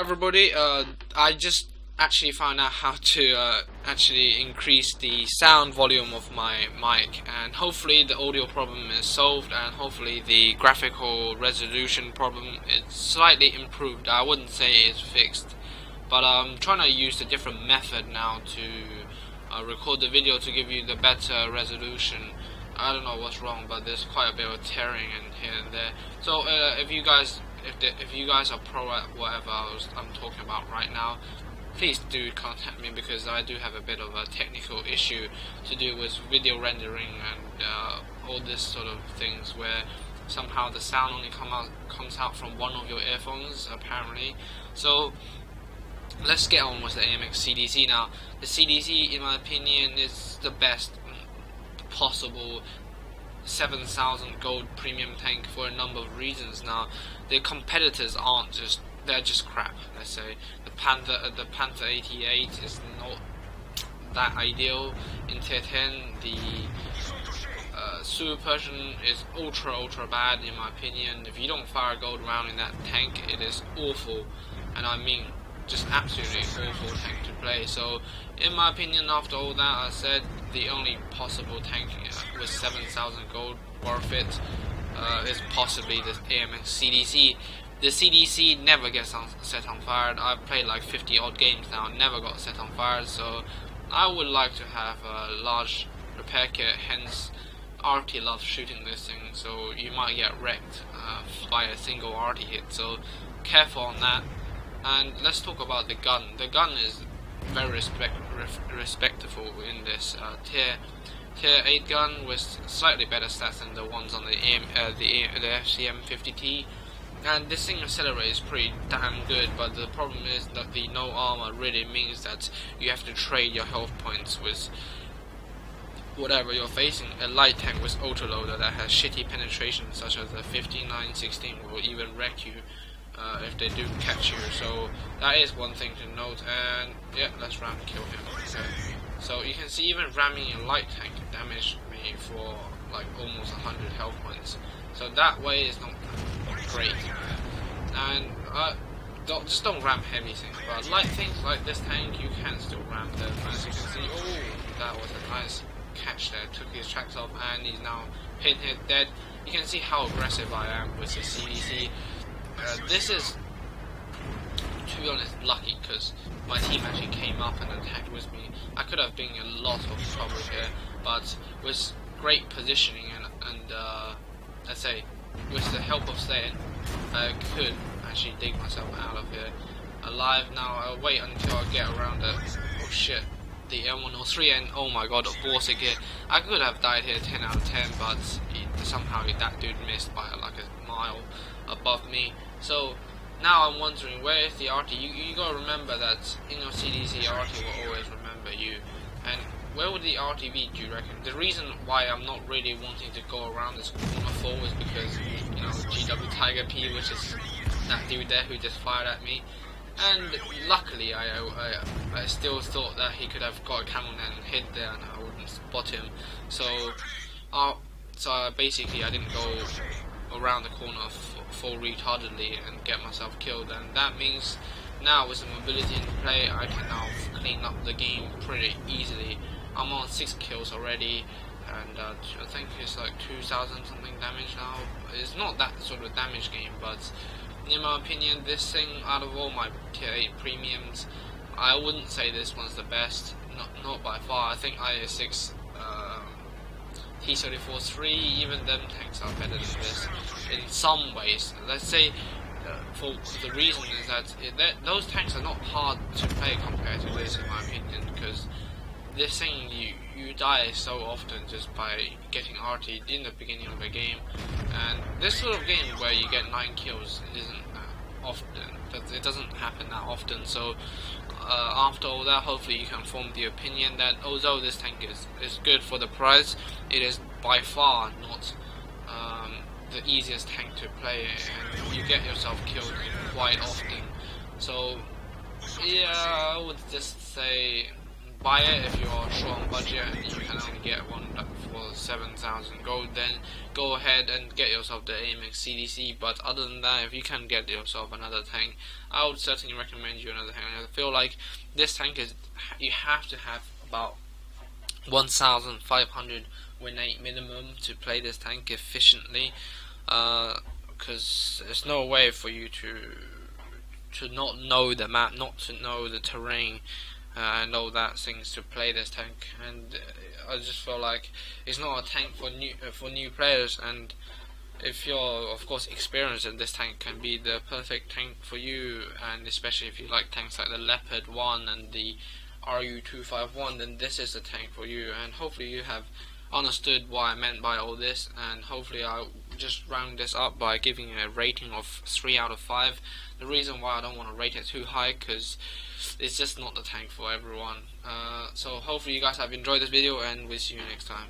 everybody, I just actually found out how to actually increase the sound volume of my mic, and hopefully the audio problem is solved, and hopefully the graphical resolution problem is slightly improved. I wouldn't say it's fixed, but I'm trying to use a different method now to record the video to give you the better resolution. I don't know what's wrong, but there's quite a bit of tearing in here and there. So if you guys are pro at whatever I'm talking about right now, please do contact me, because I do have a bit of a technical issue to do with video rendering and all this sort of things, where somehow the sound only comes out from one of your earphones apparently. So let's get on with the AMX CDC now. The CDC, in my opinion, is the best possible 7,000 gold premium tank for a number of reasons. Now, the competitors they're just crap. Let's say the Panther 88 is not that ideal in tier 10. The Super Persian is ultra bad in my opinion. If you don't fire a gold round in that tank, it is awful, and I mean just absolutely awful tank to play. So in my opinion, after all that I said, the only possible tank with 7,000 gold worth it is possibly the AMX CDC. The CDC never gets set on fire. I've played like 50 odd games now, never got set on fire, so I would like to have a large repair kit. Hence RT loves shooting this thing, so you might get wrecked by a single RT hit, so careful on that. And let's talk about the gun. The gun is very respectable in this tier 8 gun, with slightly better stats than the ones on the FCM 50T. And this thing accelerates pretty damn good, but the problem is that the no armor really means that you have to trade your health points with whatever you're facing. A light tank with autoloader that has shitty penetration, such as the 5916, will even wreck you if they do catch you. So that is one thing to note. And yeah, let's ram kill him. Okay. So you can see even ramming a light tank damaged me for like almost 100 health points. So that way is not great. And just don't ram heavy things, but light things like this tank you can still ram them. As you can see, oh, that was a nice catch there. Took his tracks off, and he's now hit dead. You can see how aggressive I am with the CDC. This is, to be honest, lucky, because my team actually came up and attacked with me. I could have been in a lot of trouble here, but with great positioning and let's say with the help of Satan, I could actually dig myself out of here alive. Now I'll wait until I get around it. Oh shit, the M103, and oh my god, a Borsig here. I could have died here 10 out of 10, but somehow that dude missed by like a mile above me. So now I'm wondering, where is the RT? You gotta remember that in your CDC, RT will always remember you. And where would the RT be, do you reckon? The reason why I'm not really wanting to go around this corner 4 is because, you know, GW Tiger P, which is that dude there who just fired at me. And luckily I still thought that he could have got a camel and hid there and I wouldn't spot him. So basically I didn't go around the corner full retardedly and get myself killed, and that means now with the mobility in play I can now clean up the game pretty easily. I'm on 6 kills already, and I think it's like 2,000 something damage now. It's not that sort of damage game, but in my opinion, this thing, out of all my tier 8 premiums, I wouldn't say this one's the best, not by far. I think IA6 T-34-3, even them tanks are better than this in some ways. Let's say for the reason is that those tanks are not hard to play compared to this, in my opinion, because this thing you die so often just by getting RT'd in the beginning of the game, and this sort of game where you get 9 kills isn't often. It doesn't happen that often. So after all that, hopefully you can form the opinion that although this tank is good for the price, it is by far not the easiest tank to play, and you get yourself killed quite often. So yeah, I would just say buy it if you're short on budget and you can only get one for 7,000 gold, then go ahead and get yourself the AMX CDC. But other than that, if you can get yourself another tank, I would certainly recommend you another tank. I feel like this tank is, you have to have about 1,500 win rate minimum to play this tank efficiently, because there's no way for you to not know the map, not to know the terrain, and all that things to play this tank. And I just feel like it's not a tank for new players, and if you're of course experienced, then this tank can be the perfect tank for you. And especially if you like tanks like the Leopard 1 and the RU251, then this is the tank for you. And hopefully you have understood what I meant by all this, and hopefully I'll just round this up by giving it a rating of 3 out of 5. The reason why I don't want to rate it too high, because it's just not the tank for everyone. So hopefully you guys have enjoyed this video, and we'll see you next time.